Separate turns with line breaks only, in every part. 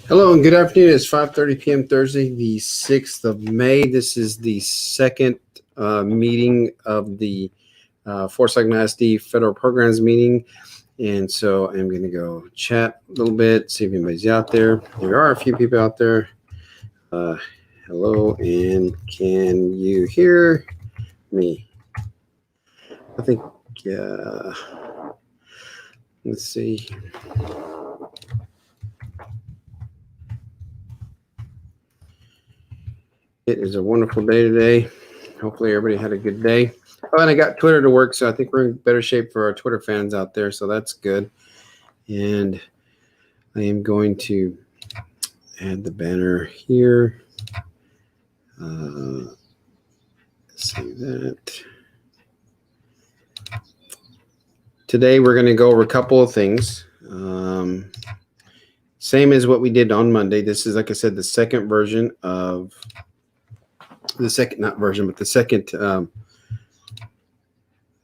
Hello and good afternoon. It's 5:30 p.m. Thursday, the 6th of May. This is the second meeting of the Forsyth ISD Federal Programs meeting. And so I'm going to go chat a little bit, see if anybody's out there. There are a few people out there. Hello, and can you hear me? I think, let's see. It is a wonderful day today. Hopefully everybody had a good day. Oh, and I got Twitter to work, so I think we're in better shape for our Twitter fans out there, so that's good. And I am going to add the banner here. Save that. Today we're going to go over a couple of things. Same as what we did on Monday. This is, like I said, the second version of the second, not version, but the second.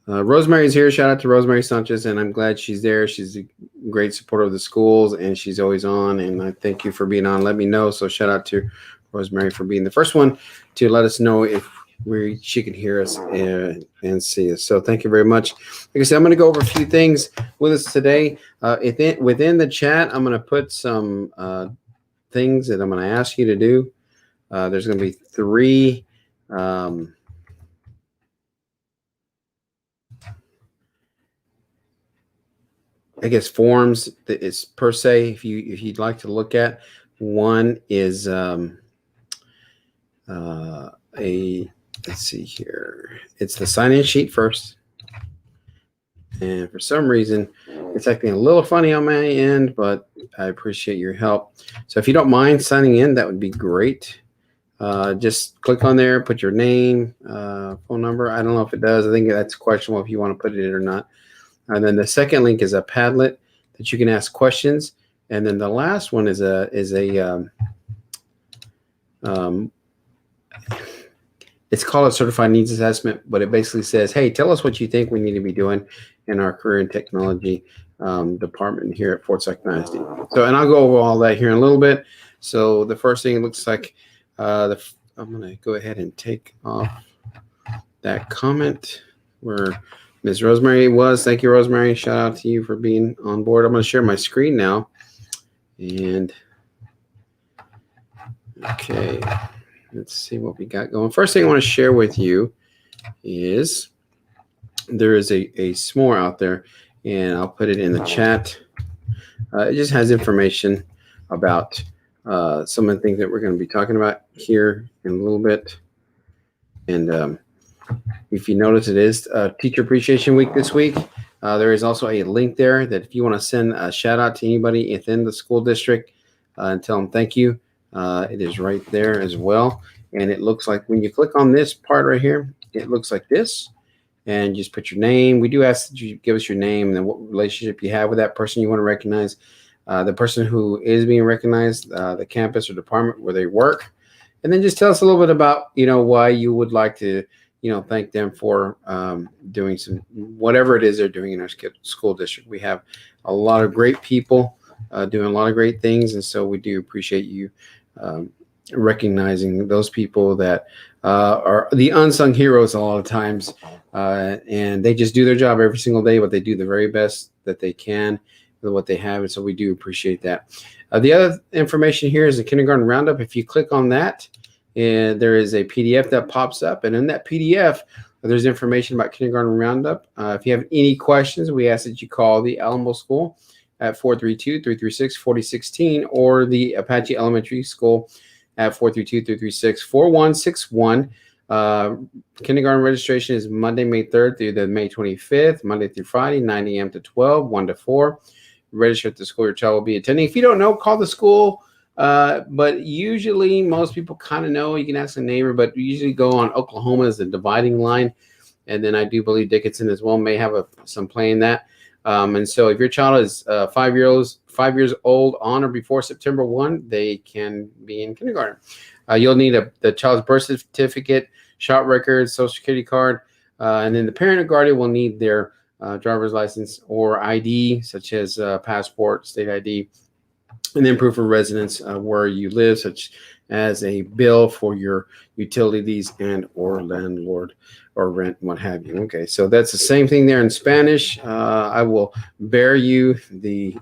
Rosemary's here. Shout out to Rosemary Sanchez, and I'm glad she's there. She's a great supporter of the schools, and she's always on. And I thank you for being on. Let me know. So shout out to Rosemary for being the first one to let us know if she can hear us and see us. So thank you very much. Like I said, I'm going to go over a few things with us today. Within the chat, I'm going to put some things that I'm going to ask you to do. There's going to be three. I guess forms that is per se, if you'd like to look at. One is let's see here. It's the sign-in sheet first. And for some reason, it's acting a little funny on my end, but I appreciate your help. So if you don't mind signing in, that would be great. Just click on there, put your name, phone number. I don't know if it does. I think that's questionable if you want to put it in or not. And then the second link is a Padlet that you can ask questions. And then the last one is it's called a certified needs assessment, but it basically says, hey, tell us what you think we need to be doing in our career and technology department here at Forsyth ISD. So, and I'll go over all that here in a little bit. So the first thing, it looks like I'm going to go ahead and take off that comment where Ms. Rosemary was. Thank you, Rosemary. Shout out to you for being on board. I'm going to share my screen now. And okay, let's see what we got going. First thing I want to share with you is there is a s'more out there, and I'll put it in the chat. It just has information about some of the things that we're going to be talking about here in a little bit. And if you notice, it is Teacher Appreciation Week this week. There is also a link there that if you want to send a shout out to anybody within the school district and tell them thank you, it is right there as well. And it looks like when you click on this part right here, it looks like this. And just put your name. We do ask that you give us your name and then what relationship you have with that person you want to recognize. The person who is being recognized, the campus or department where they work. And then just tell us a little bit about, why you would like to thank them for doing some, whatever it is they're doing in our school district. We have a lot of great people doing a lot of great things. And so we do appreciate you recognizing those people that are the unsung heroes a lot of times. And they just do their job every single day, but they do the very best that they can with what they have. And so we do appreciate that. The other information here is the kindergarten roundup. If you click on that, and there is a PDF that pops up, and in that PDF, there's information about kindergarten roundup. If you have any questions, we ask that you call the Alamo School at 432-336-4016 or the Apache Elementary School at 432-336-4161. Kindergarten registration is Monday, May 3rd through the May 25th, Monday through Friday, 9 a.m. to 12, 1 to 4. Register at the school your child will be attending. If you don't know, call the school. But usually most people kind of know. You can ask a neighbor, but we usually go on Oklahoma as the dividing line. And then I do believe Dickinson as well may have some play in that. And so if your child is 5 years old on or before September 1, they can be in kindergarten. You'll need the child's birth certificate, shot record, social security card, and then the parent or guardian will need their driver's license or ID, such as passport, state ID, And then proof of residence where you live, such as a bill for your utilities and or landlord or rent, what have you. Okay, so that's the same thing there in Spanish. I will bear you the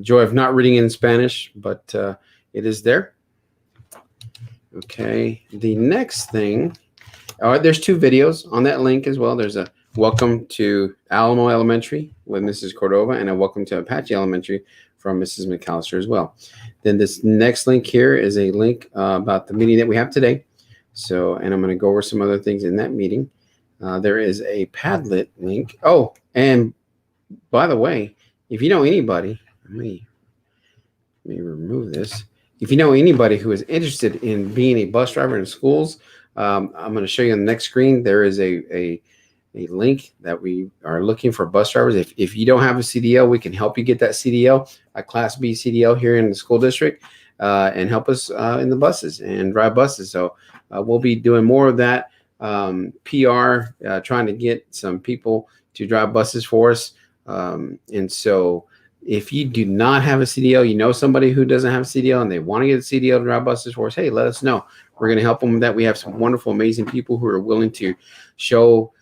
joy of not reading in Spanish, but it is there. Okay, the next thing, there's 2 videos on that link as well. There's a welcome to Alamo Elementary with Mrs. Cordova and a welcome to Apache Elementary from Mrs. McAllister as well. Then this next link here is a link about the meeting that we have today. So, and I'm going to go over some other things in that meeting. There is a Padlet link. Oh, and by the way, if you know anybody, let me remove this. If you know anybody who is interested in being a bus driver in schools, I'm going to show you on the next screen. There is a link that we are looking for bus drivers. If you don't have a CDL, we can help you get that CDL, a Class B CDL here in the school district, and help us in the buses and drive buses. So we'll be doing more of that PR, trying to get some people to drive buses for us. And so if you do not have a CDL, you know somebody who doesn't have a CDL and they want to get a CDL to drive buses for us, hey, let us know. We're going to help them with that. We have some wonderful, amazing people who are willing to show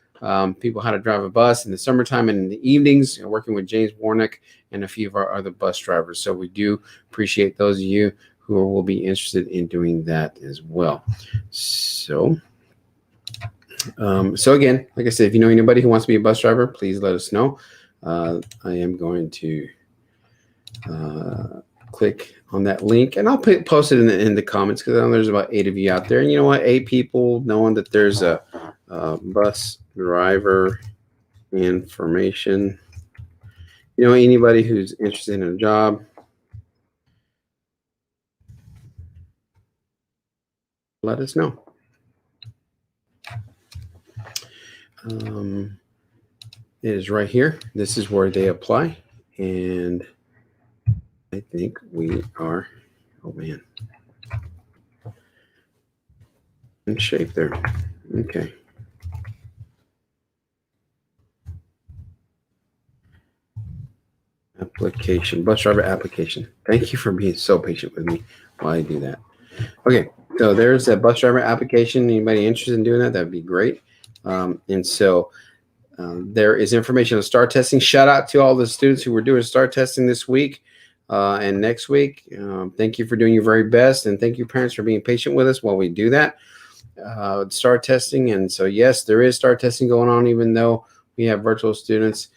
people how to drive a bus in the summertime and in the evenings, working with James Warnick and a few of our other bus drivers. So we do appreciate those of you who will be interested in doing that as well. So again, like I said, if you know anybody who wants to be a bus driver, please let us know. I am going to click on that link and I'll post it in the comments because I know there's about 8 of you out there. And you know what? 8 people knowing that there's a bus driver information. You know, anybody who's interested in a job, let us know. It is right here. This is where they apply. And I think we are, oh man, in shape there. Okay. Application, bus driver application. Thank you for being so patient with me while I do that. Okay, so there's that bus driver application. Anybody interested in doing that? That'd be great. And so there is information on STAR testing. Shout out to all the students who were doing STAR testing this week and next week. Thank you for doing your very best, and thank you, parents, for being patient with us while we do that. STAR testing, and so yes, there is STAR testing going on, even though we have virtual students.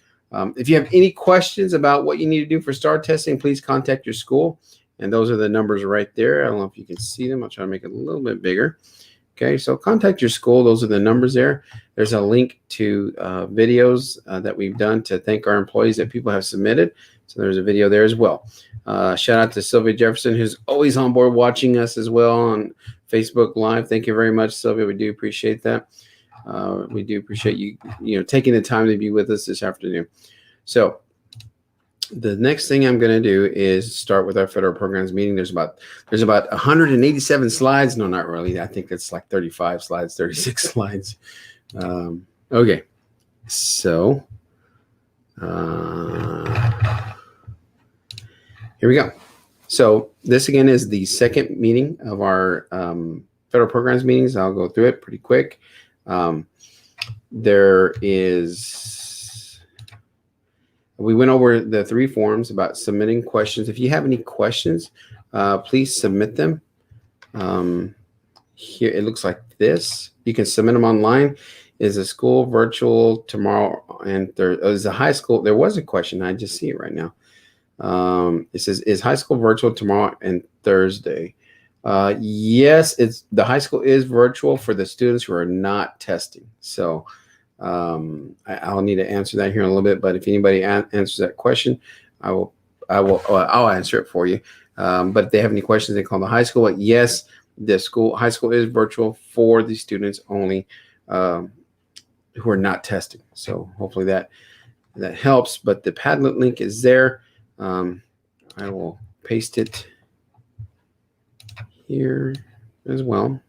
If you have any questions about what you need to do for STAR testing, please contact your school. And those are the numbers right there. I don't know if you can see them. I'll try to make it a little bit bigger. Okay, so contact your school. Those are the numbers there. There's a link to videos that we've done to thank our employees that people have submitted. So there's a video there as well. Shout out to Sylvia Jefferson, who's always on board watching us as well on Facebook Live. Thank you very much, Sylvia. We do appreciate that. We do appreciate you taking the time to be with us this afternoon. So the next thing I'm going to do is start with our federal programs meeting. There's about 187 slides. No, not really. I think it's like 35 slides, 36 slides. Okay, so here we go. So this again is the second meeting of our federal programs meetings. I'll go through it pretty quick. We went over the 3 forms about submitting questions. If you have any questions, please submit them. Here it looks like this. You can submit them online. Is a school virtual tomorrow and Thursday? Is a high school? There was a question. I just see it right now. It says, is high school virtual tomorrow and Thursday? Yes, the high school is virtual for the students who are not testing. So I'll need to answer that here in a little bit. But if anybody answers that question, I'll answer it for you. But if they have any questions, they call the high school. But yes, the high school is virtual for the students only who are not testing. So hopefully that helps. But the Padlet link is there. I will paste it here as well.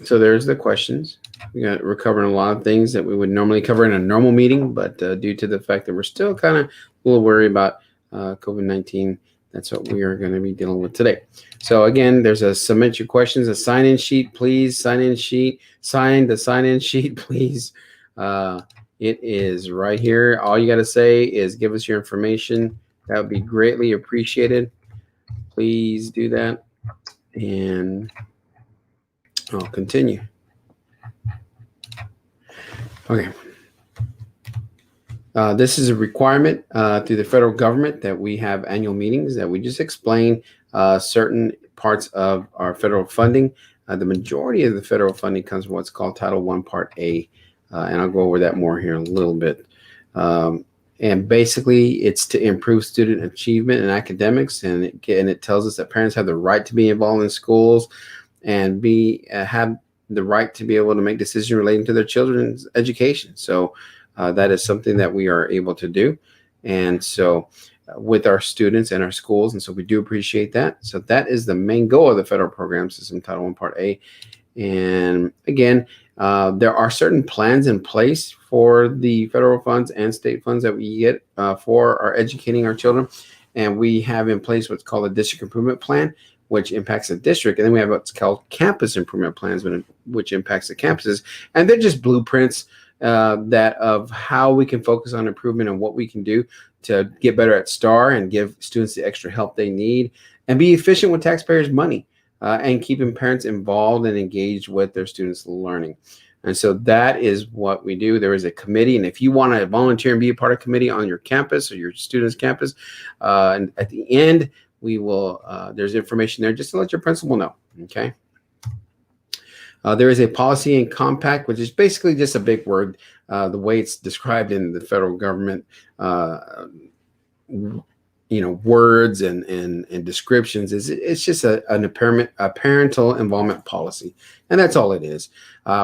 So So there's the questions. We're covering a lot of things that we would normally cover in a normal meeting, but due to the fact that we're still kind of a little worried about COVID-19, that's what we are going to be dealing with today. So again, there's a submit your questions, a sign-in sheet, please. Sign-in sheet, sign the sign-in sheet, please. It is right here. All you got to say is give us your information. That would be greatly appreciated. Please do that. And I'll continue. Okay. This is a requirement through the federal government that we have annual meetings that we just explain certain parts of our federal funding. The majority of the federal funding comes from what's called Title I, Part A, and I'll go over that more here in a little bit. And basically, it's to improve student achievement in academics, and it tells us that parents have the right to be involved in schools and have the right to be able to make decisions relating to their children's education. So that is something that we are able to do, and so with our students and our schools, and so we do appreciate that. So that is the main goal of the federal program system, Title I, Part A. And again, there are certain plans in place for the federal funds and state funds that we get for our educating our children. And we have in place what's called a district improvement plan, which impacts the district. And then we have what's called campus improvement plans, which impacts the campuses. And they're just blueprints that of how we can focus on improvement and what we can do to get better at STAR and give students the extra help they need and be efficient with taxpayers' money. And keeping parents involved and engaged with their students' learning. And so that is what we do. There is a committee, and if you want to volunteer and be a part of a committee on your campus or your student's campus, and at the end, we will, there's information there just to let your principal know, okay? There is a policy and compact, which is basically just a big word. The way it's described in the federal government, words and descriptions it's just a parental involvement policy, and that's all it is.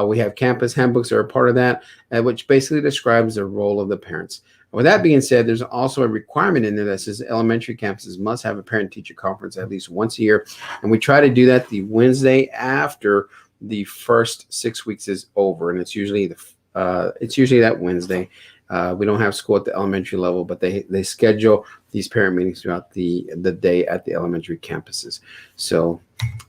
We have campus handbooks that are part of that, which basically describes the role of the parents. With that being said, there's also a requirement in there that says elementary campuses must have a parent-teacher conference at least once a year, and we try to do that the Wednesday after the first 6 weeks is over, and it's usually that Wednesday. We don't have school at the elementary level, but they schedule these parent meetings throughout the day at the elementary campuses. So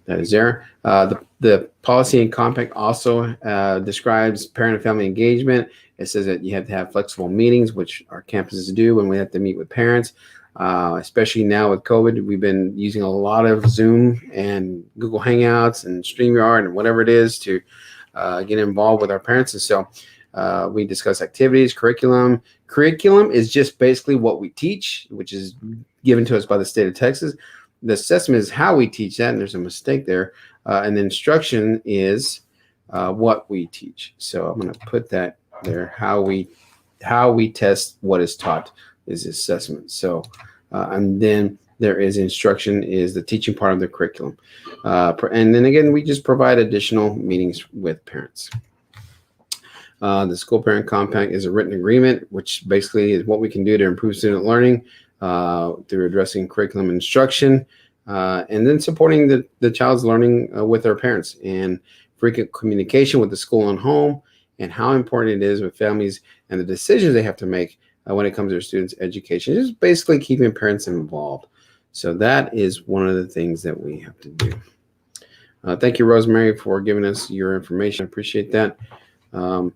that is there. The policy and compact also describes parent and family engagement. It says that you have to have flexible meetings, which our campuses do when we have to meet with parents. Especially now with COVID, we've been using a lot of Zoom and Google Hangouts and StreamYard and whatever it is to get involved with our parents. And so we discuss activities, curriculum. Curriculum is just basically what we teach, which is given to us by the state of Texas. The assessment is how we teach that, and there's a mistake there. And the instruction is what we teach. So I'm going to put that there. How we test what is taught is assessment. So and then there is instruction is the teaching part of the curriculum. And then again, we just provide additional meetings with parents. The school parent compact is a written agreement, which basically is what we can do to improve student learning through addressing curriculum instruction, and then supporting the child's learning with their parents, and frequent communication with the school and home, and how important it is with families and the decisions they have to make when it comes to their students' education. Just basically keeping parents involved. So that is one of the things that we have to do. Thank you, Rosemary, for giving us your information. I appreciate that. And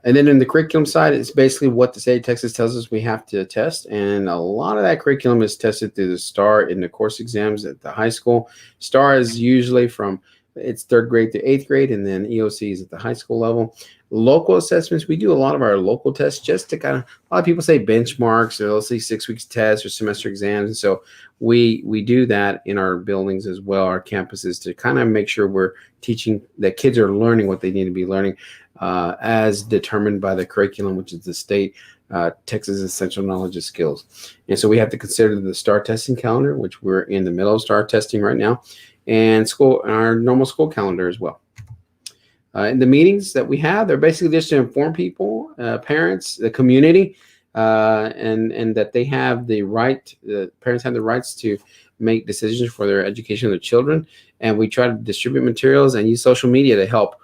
then in the curriculum side, it's basically what the state of Texas tells us we have to test. And a lot of that curriculum is tested through the STAR in the course exams at the high school. STAR is usually from it's 3rd grade to 8th grade, and then EOC is at the high school level. Local assessments, we do a lot of our local tests just to kind of, a lot of people say benchmarks, or they'll say 6 weeks tests or semester exams. And so we do that in our buildings as well, our campuses, to kind of make sure we're teaching that kids are learning what they need to be learning as determined by the curriculum, which is the state Texas Essential Knowledge and Skills. And so we have to consider the STAR testing calendar, which we're in the middle of STAR testing right now, and our normal school calendar as well. In the meetings that we have, they're basically just to inform people, parents, the community, and that they have the right, the parents have the rights to make decisions for their education of their children. And we try to distribute materials and use social media to help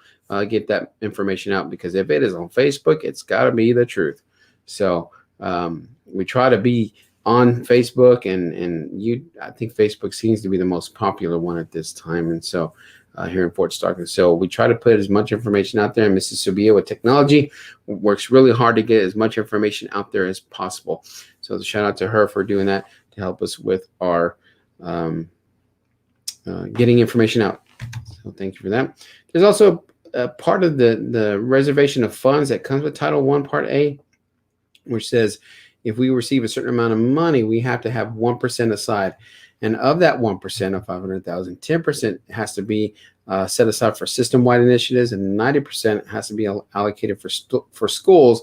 get that information out, because if it is on Facebook, it's got to be the truth. So we try to be on Facebook, and I think Facebook seems to be the most popular one at this time. And so here in Fort Stockton, so we try to put as much information out there. And Mrs. Subia with technology works really hard to get as much information out there as possible. So the shout out to her for doing that to help us with our getting information out. So thank you for that. There's also a part of the reservation of funds that comes with Title I Part A, which says if we receive a certain amount of money, we have to have 1% aside. And of that 1% of 500,000, 10% has to be set aside for system-wide initiatives, and 90% has to be allocated for schools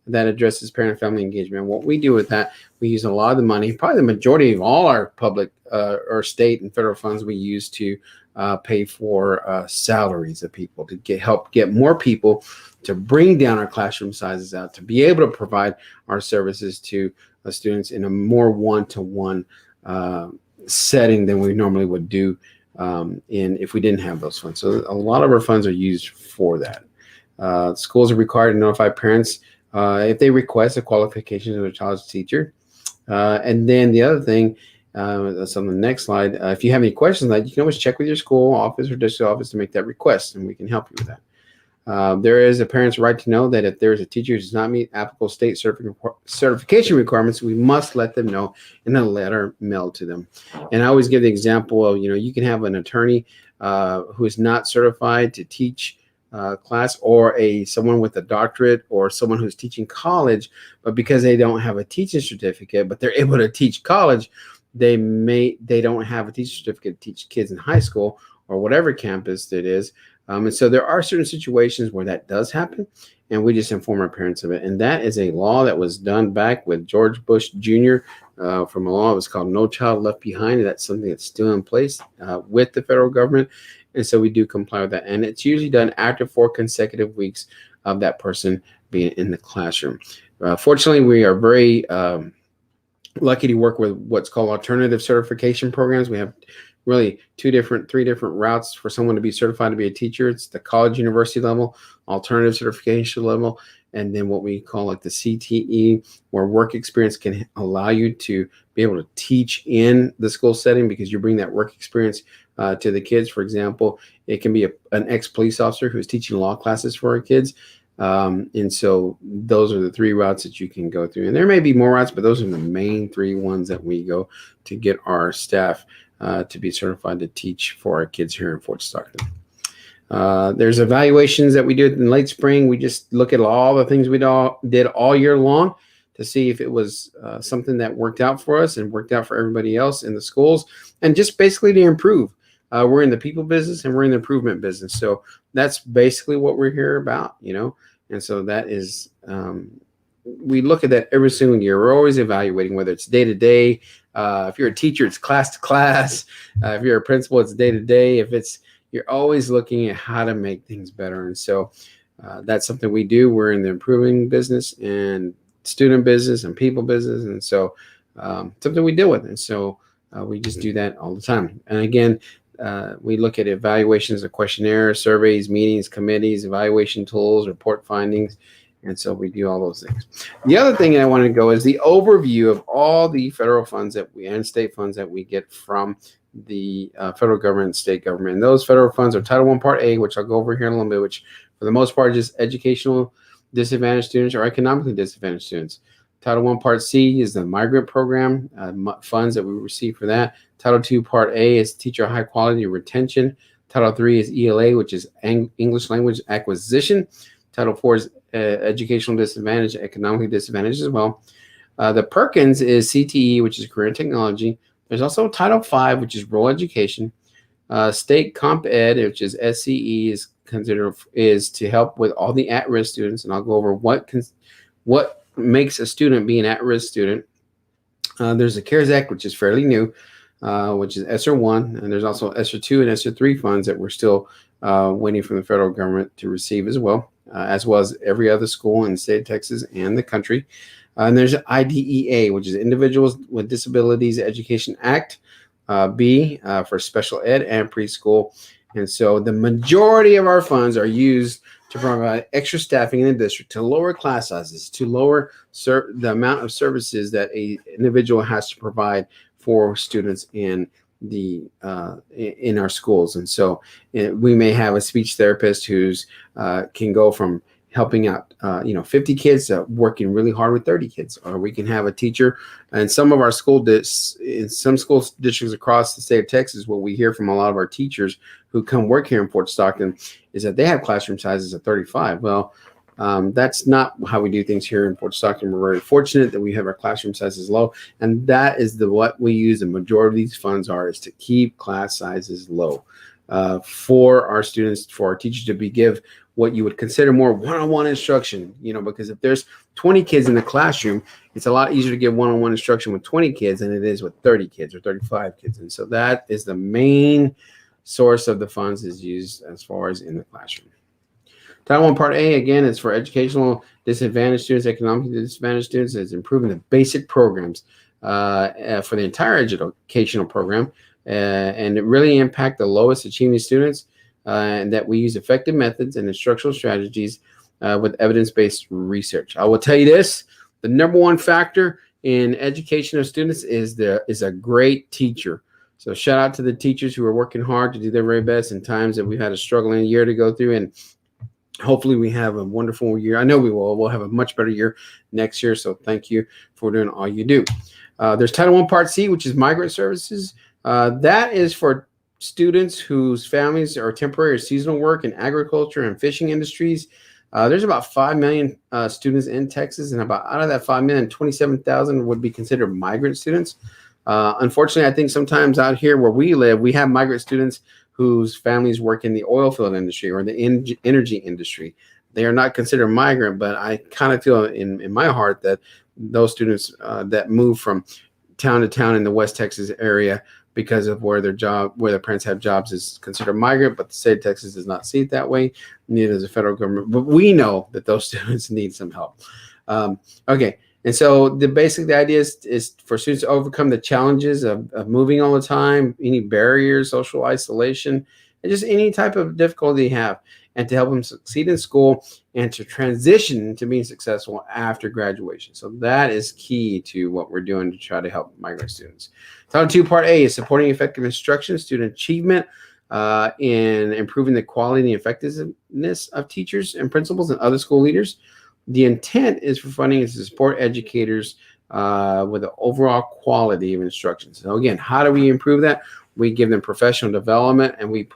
that addresses parent and family engagement. What we do with that, we use a lot of the money, probably the majority of all our public or state and federal funds we use to pay for salaries of people, to help get more people, to bring down our classroom sizes out, to be able to provide our services to students in a more one-to-one setting than we normally would do if we didn't have those funds. So a lot of our funds are used for that. Schools are required to notify parents if they request the qualifications of a child's teacher. And then the other thing, that's on the next slide, if you have any questions on that, you can always check with your school office or district office to make that request, and we can help you with that. There is a parent's right to know that if there is a teacher who does not meet applicable state certification requirements, we must let them know in a letter mailed to them. And I always give the example of, you can have an attorney who is not certified to teach class, or someone with a doctorate, or someone who's teaching college, but because they don't have a teaching certificate, but they're able to teach college, they don't have a teaching certificate to teach kids in high school or whatever campus it is. And so there are certain situations where that does happen, and we just inform our parents of it. And that is a law that was done back with George Bush Jr. From a law. It was called No Child Left Behind. And that's something that's still in place with the federal government. And so we do comply with that. And it's usually done after 4 consecutive weeks of that person being in the classroom. Fortunately, we are very lucky to work with what's called alternative certification programs. We have really 3 different routes for someone to be certified to be a teacher. It's the college university level, alternative certification level, and then what we call like the CTE, where work experience can allow you to be able to teach in the school setting because you bring that work experience to the kids. For example, it can be an ex-police officer who's teaching law classes for our kids. And so those are the 3 routes that you can go through. And there may be more routes, but those are the main 3 ones that we go to get our staff to be certified to teach for our kids here in Fort Stockton. There's evaluations that we do in late spring. We just look at all the things we did all year long to see if it was something that worked out for us and worked out for everybody else in the schools, and just basically to improve. We're in the people business and we're in the improvement business. So that's basically what we're here about, And so that is, we look at that every single year. We're always evaluating whether it's day to day. If you're a teacher, it's class to class. If you're a principal, it's day to day. You're always looking at how to make things better. And so that's something we do. We're in the improving business and student business and people business. And so something we deal with. And so we just do that all the time. And again, we look at evaluations of questionnaires, surveys, meetings, committees, evaluation tools, report findings. And so we do all those things. The other thing I want to go is the overview of all the federal funds and state funds that we get from the federal government and state government. And those federal funds are Title I Part A, which I'll go over here in a little bit, which for the most part is just educational disadvantaged students or economically disadvantaged students. Title I Part C is the migrant program, funds that we receive for that. Title II Part A is teacher high quality retention. Title III is ELA, which is English language acquisition. Title IV is educational disadvantage, economically disadvantaged as well. The Perkins is CTE, which is career and technology. There's also Title V, which is rural education. State Comp Ed, which is SCE, is to help with all the at-risk students, and I'll go over what makes a student be an at-risk student. There's the CARES Act, which is fairly new, which is ESSER 1, and there's also ESSER 2 and ESSER 3 funds that we're still waiting from the federal government to receive as well as every other school in the state of Texas and the country. And there's IDEA, which is Individuals with Disabilities Education Act. B for special ed and preschool. And so the majority of our funds are used to provide extra staffing in the district, to lower class sizes, to lower the amount of services that a individual has to provide for students in in our schools. And so we may have a speech therapist who's can go from helping out 50 kids working really hard with 30 kids, or we can have a teacher. And some of our in some school districts across the state of Texas, what we hear from a lot of our teachers who come work here in Fort Stockton is that they have classroom sizes of 35. Well, that's not how we do things here in Fort Stockton. We're very fortunate that we have our classroom sizes low, and that is what we use. The majority of these funds is to keep class sizes low for our students, for our teachers to give what you would consider more one-on-one instruction, because if there's 20 kids in the classroom, it's a lot easier to give one-on-one instruction with 20 kids than it is with 30 kids or 35 kids. And so that is the main source of the funds is used as far as in the classroom. Title I Part A, again, is for educational disadvantaged students, economically disadvantaged students. It's improving the basic programs for the entire educational program, and it really impact the lowest achieving students, and that we use effective methods and instructional strategies with evidence-based research. I will tell you this, the number one factor in education of students is a great teacher. So shout out to the teachers who are working hard to do their very best in times that we've had a struggling year to go through, and hopefully we have a wonderful year. I know we will. We'll have a much better year next year, so thank you for doing all you do. There's Title I Part C, which is Migrant Services. That is for students whose families are temporary or seasonal work in agriculture and fishing industries. There's about 5 million students in Texas, and out of that 5 million, 27,000 would be considered migrant students. Unfortunately, I think sometimes out here where we live, we have migrant students whose families work in the oil field industry or the energy industry. They are not considered migrant, but I kind of feel in my heart that those students that move from town to town in the West Texas area because of where their parents have jobs is considered migrant, but the state of Texas does not see it that way. Neither does the federal government, but we know that those students need some help. Okay. And so the idea is for students to overcome the challenges of moving all the time, any barriers, social isolation, and just any type of difficulty they have, and to help them succeed in school and to transition to being successful after graduation. So that is key to what we're doing to try to help migrant students. Title II Part A is supporting effective instruction, student achievement, in improving the quality and effectiveness of teachers and principals and other school leaders. The intent is for funding is to support educators with the overall quality of instruction. So again, how do we improve that? We give them professional development, and we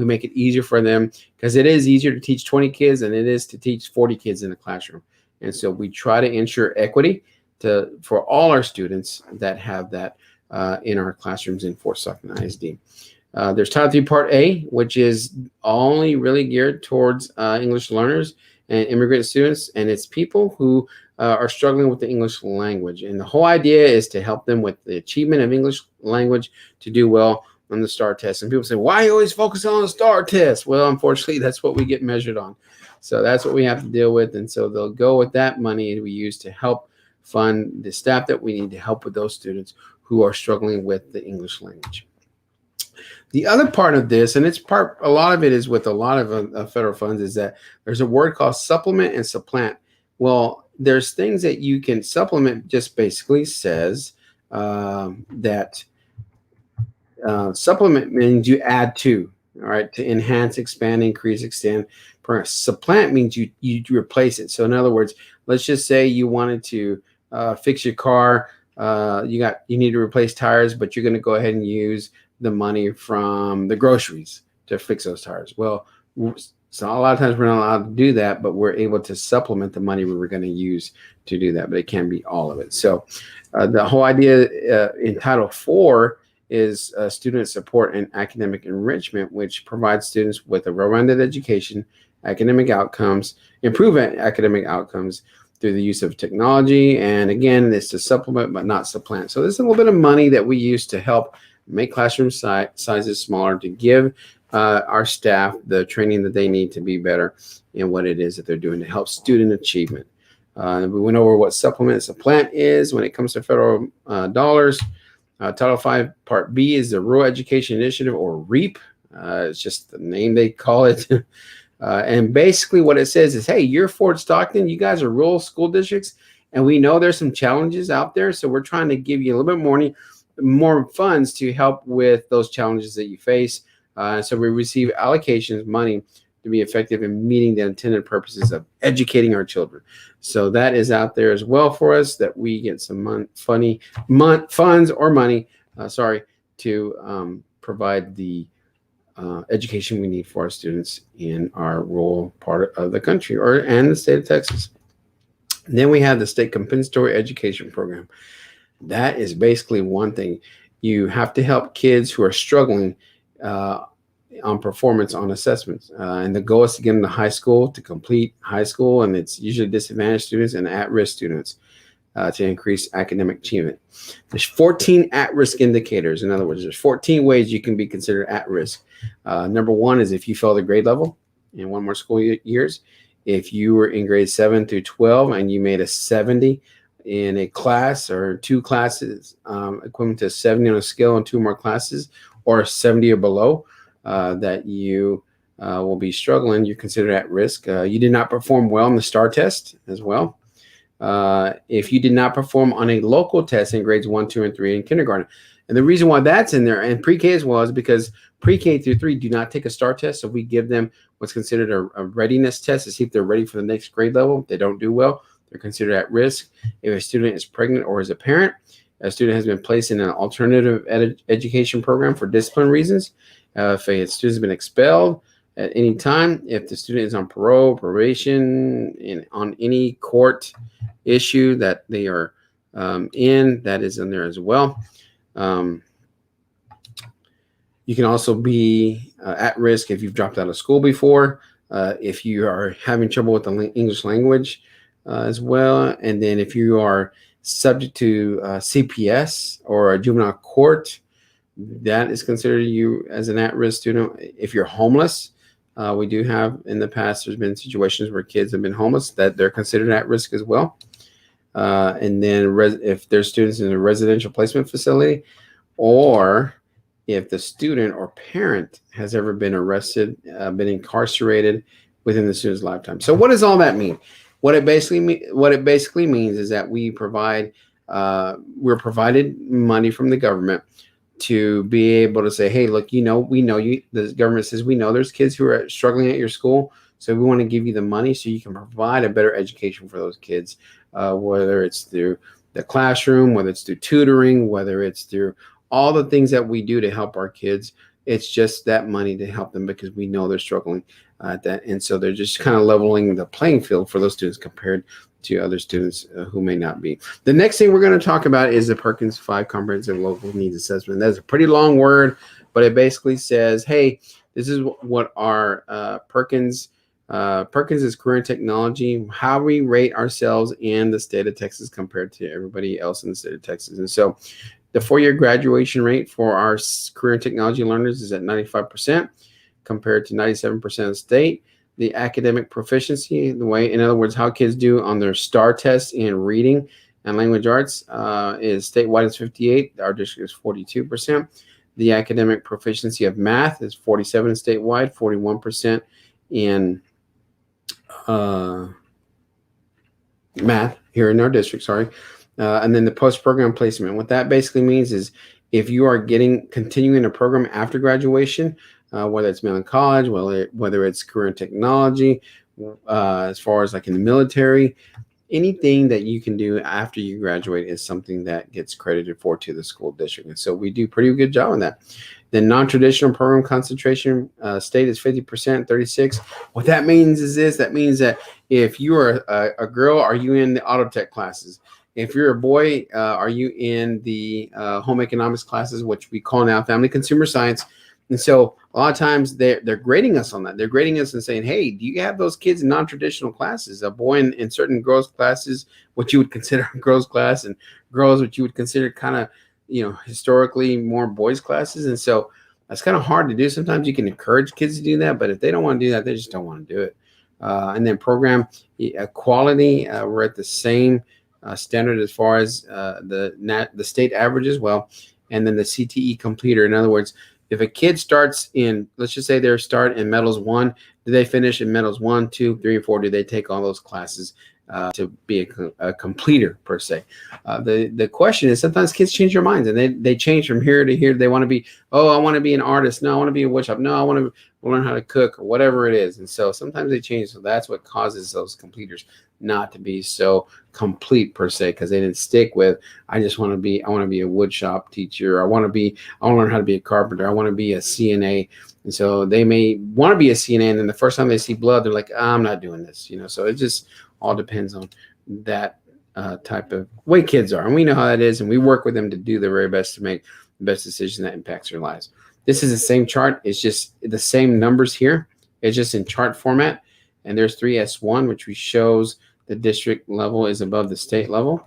make it easier for them, because it is easier to teach 20 kids than it is to teach 40 kids in the classroom. And so we try to ensure equity for all our students that have that in our classrooms in Fort Stockton ISD. There's Title III Part A, which is only really geared towards English learners and immigrant students, and it's people who are struggling with the English language. And the whole idea is to help them with the achievement of English language to do well on the STAR test. And people say, why are you always focusing on the STAR test? Well, unfortunately, that's what we get measured on. So that's what we have to deal with. And so they'll go with that money we use to help fund the staff that we need to help with those students who are struggling with the English language. The other part of this, and a lot of it is with a lot of federal funds, is that there's a word called supplement and supplant. Well, there's things that you can supplement, just basically says that supplement means you add to, all right, to enhance, expand, increase, extend. Supplant means you replace it. So in other words, let's just say you wanted to fix your car. You need to replace tires, but you're going to go ahead and use the money from the groceries to fix those tires. Well, so a lot of times we're not allowed to do that, but we're able to supplement the money we were going to use to do that, but it can be all of it. So the whole idea in Title IV is student support and academic enrichment, which provides students with a well-rounded education, academic outcomes, improvement academic outcomes through the use of technology. And again, it's to supplement but not supplant. So there's a little bit of money that we use to help make classroom sizes smaller, to give our staff the training that they need to be better in what it is that they're doing to help student achievement. We went over what supplement and supplant is when it comes to federal dollars. Title V Part B is the Rural Education Initiative, or REAP. It's just the name they call it. And basically what it says is, hey, you're Fort Stockton. You guys are rural school districts, and we know there's some challenges out there. So we're trying to give you a little bit more funds to help with those challenges that you face. So we receive allocations, money, to be effective in meeting the intended purposes of educating our children. So that is out there as well for us, that we get some funds or money, to provide the education we need for our students in our rural part of the country and the state of Texas. And then we have the state compensatory education program. That is basically one thing. You have to help kids who are struggling on performance on assessments. And the goal is to get them to high school, to complete high school, and it's usually disadvantaged students and at-risk students to increase academic achievement. There's 14 at-risk indicators. In other words, there's 14 ways you can be considered at risk. Number one is if you fail the grade level in one more school years. If you were in grade 7 through 12 and you made a 70 in a class or two classes, equivalent to 70 on a scale in two more classes, or 70 or below, that you will be struggling, you're considered at risk. You did not perform well on the STAR test as well. If you did not perform on a local test in grades 1, 2, and 3 in kindergarten. And the reason why that's in there, and pre-K as well, is because pre-K through 3 do not take a STAR test. So we give them what's considered a readiness test to see if they're ready for the next grade level. If they don't do well, they're considered at risk. If a student is pregnant or is a parent, a student has been placed in an alternative education program for discipline reasons. If a student has been expelled at any time, if the student is on parole, probation, on any court issue that they are in, that is in there as well. You can also be at risk if you've dropped out of school before, if you are having trouble with the English language as well, and then if you are subject to CPS or a juvenile court, that is considered you as an at-risk student. If you're homeless, we do have in the past, there's been situations where kids have been homeless, that they're considered at risk as well. And then if there's students in a residential placement facility, or if the student or parent has ever been arrested, been incarcerated within the student's lifetime. So what does all that mean? What it basically means is that we're provided money from the government to be able to say, hey, look, we know you, the government says, we know there's kids who are struggling at your school. So we want to give you the money so you can provide a better education for those kids, whether it's through the classroom, whether it's through tutoring, whether it's through all the things that we do to help our kids. It's just that money to help them because we know they're struggling at that. And so they're just kind of leveling the playing field for those students compared to other students who may not be. The next thing we're going to talk about is the Perkins 5 Comprehensive Local Needs Assessment. That's a pretty long word, but it basically says, hey, this is what our Perkins is career and technology, how we rate ourselves in the state of Texas compared to everybody else in the state of Texas. And so the 4-year graduation rate for our career and technology learners is at 95% compared to 97% of the state. The academic proficiency, in other words, how kids do on their STAR test in reading and language arts is statewide is 58. Our district is 42%. The academic proficiency of math is 47 statewide, 41% in math here in our district, sorry. And then the post-program placement. What that basically means is if you are continuing a program after graduation, whether it's Mellon College, whether it's career and technology, as far as like in the military, anything that you can do after you graduate is something that gets credited for to the school district. And so we do pretty good job on that. The non-traditional program concentration state is 50%, 36. What that means is this. That means that if you are a girl, are you in the auto tech classes? If you're a boy, are you in the home economics classes, which we call now family consumer science? And so a lot of times they're grading us on that. They're grading us and saying, hey, do you have those kids in non-traditional classes? A boy in certain girls' classes, what you would consider a girls' class, and girls, what you would consider kind of, historically more boys' classes. And so that's kind of hard to do. Sometimes you can encourage kids to do that, but if they don't want to do that, they just don't want to do it. And then program quality, we're at the same standard as far as the state averages. Well, and then the CTE completer. In other words, if a kid starts in, let's just say they start in Metals 1, do they finish in Metals 1, 2, 3, and 4? Do they take all those classes to be a completer, per se? The question is, sometimes kids change their minds, and they change from here to here. They want to be, oh, I want to be an artist. No, I want to be a woodshop. No, I want to learn how to cook, or whatever it is. And so sometimes they change. So that's what causes those completers not to be so complete, per se, because they didn't stick with, I want to be a woodshop teacher. I want to learn how to be a carpenter. I want to be a CNA. And so they may want to be a CNA, and then the first time they see blood, they're like, I'm not doing this. So it just all depends on that type of way kids are. And we know how that is, and we work with them to do their very best to make the best decision that impacts their lives. This is the same chart. It's just the same numbers here. It's just in chart format. And there's 3S1, which shows the district level is above the state level.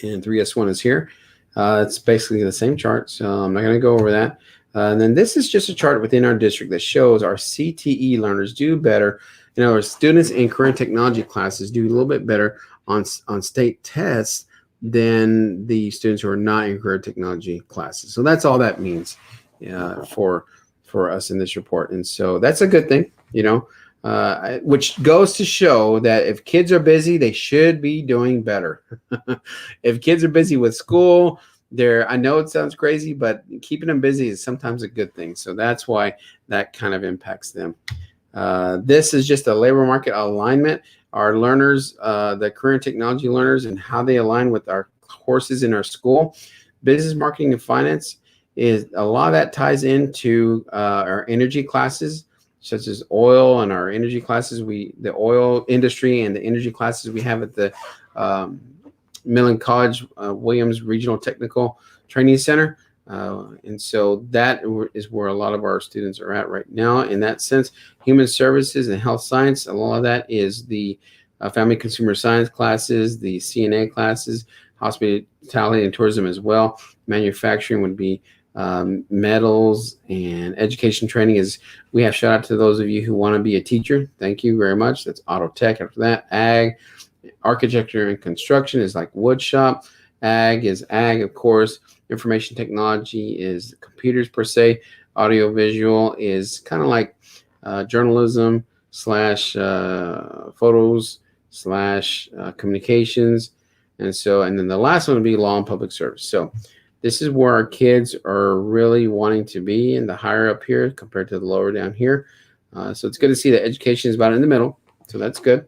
And 3S1 is here. It's basically the same chart, so I'm not going to go over that. And then this is just a chart within our district that shows our CTE learners do better. Our students in career and technology classes do a little bit better on state tests than the students who are not in career technology classes. So that's all that means for us in this report. And so that's a good thing, which goes to show that if kids are busy, they should be doing better. If kids are busy with school, I know it sounds crazy, but keeping them busy is sometimes a good thing. So that's why that kind of impacts them. This is just a labor market alignment. Our learners, the career and technology learners, and how they align with our courses in our school. Business, marketing, and finance is a lot of that ties into our energy classes, such as oil, and our energy classes. The oil industry and the energy classes we have at the Millen College Williams Regional Technical Training Center. And so that is where a lot of our students are at right now. In that sense, human services and health science, a lot of that is the family consumer science classes, the CNA classes, hospitality and tourism as well. Manufacturing would be metals, and education training is, we have shout out to those of you who want to be a teacher. Thank you very much. That's auto tech. After that, ag, architecture and construction is like wood shop. Ag is ag, of course. Information technology is computers, per se. Audio visual is kind of like journalism / photos / communications. And then the last one would be law and public service. So this is where our kids are really wanting to be, in the higher up here compared to the lower down here. So it's good to see that education is about in the middle. So that's good.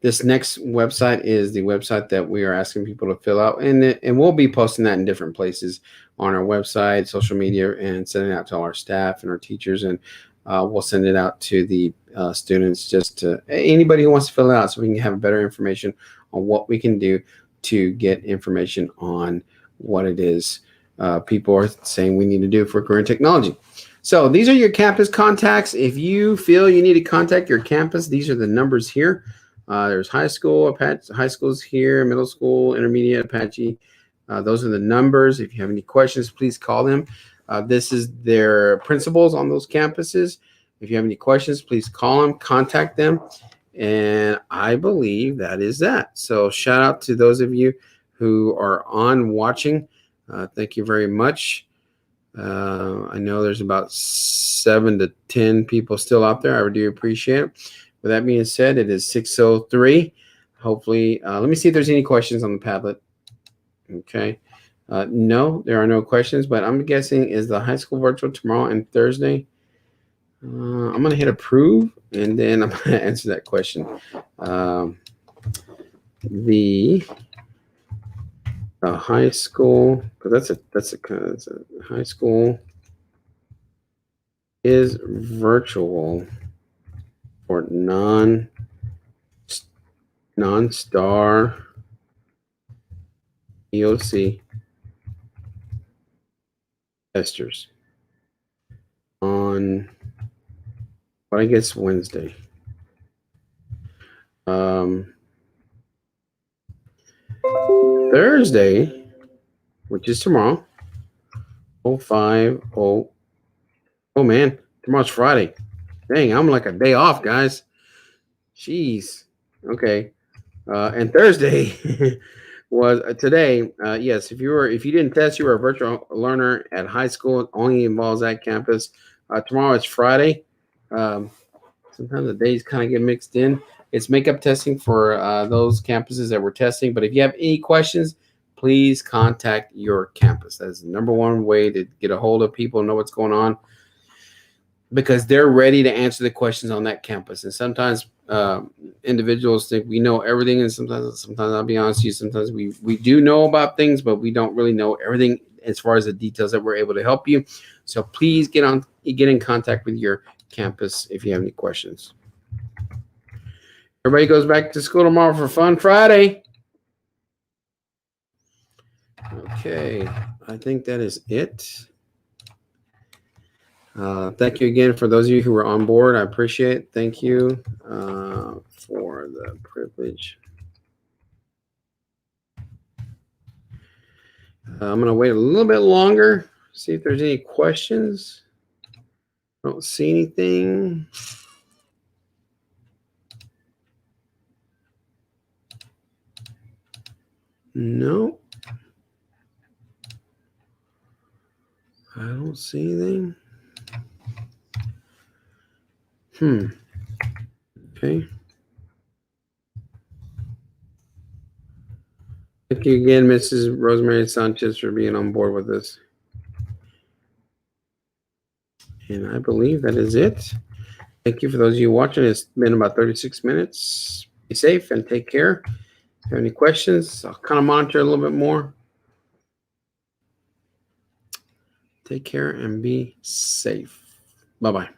This next website is the website that we are asking people to fill out, and we'll be posting that in different places on our website, social media, and sending it out to all our staff and our teachers, and we'll send it out to the students, just to anybody who wants to fill it out, so we can have better information on what we can do to get information on what it is people are saying we need to do for career and technology. So these are your campus contacts. If you feel you need to contact your campus, these are the numbers here. There's high school, Apache, high schools here, middle school, intermediate, Apache. Those are the numbers. If you have any questions, please call them. This is their principals on those campuses. If you have any questions, please call them, contact them. And I believe that is that. So shout out to those of you who are on watching. Thank you very much. I know there's about 7 to 10 people still out there. I do appreciate it. With that being said, it is 6:03. Hopefully, let me see if there's any questions on the Padlet. Okay. No, there are no questions, but I'm guessing is the high school virtual tomorrow and Thursday. I'm going to hit approve, and then I'm going to answer that question. The high school, because that's a high school is virtual for non-star EOC testers on, well, I guess Wednesday. Thursday, which is tomorrow, 05:00. Oh man, tomorrow's Friday. Dang, I'm like a day off, guys. Jeez. Okay. And Thursday was today. Yes, if you didn't test, you were a virtual learner at high school. It only involves that campus. Tomorrow is Friday. Sometimes the days kind of get mixed in. It's makeup testing for those campuses that we're testing. But if you have any questions, please contact your campus. That's the number one way to get a hold of people and know what's going on, because they're ready to answer the questions on that campus. And sometimes individuals think we know everything, and sometimes I'll be honest with you, sometimes we do know about things, but we don't really know everything as far as the details that we're able to help you. So please get in contact with your campus if you have any questions. Everybody goes back to school tomorrow for Fun Friday. Okay, I think that is it. Thank you again for those of you who were on board. I appreciate it. Thank you for the privilege. I'm going to wait a little bit longer, see if there's any questions. I don't see anything. No. I don't see anything. Okay. Thank you again, Mrs. Rosemary Sanchez, for being on board with us. And I believe that is it. Thank you for those of you watching. It's been about 36 minutes. Be safe and take care. If you have any questions, I'll kind of monitor a little bit more. Take care and be safe. Bye-bye.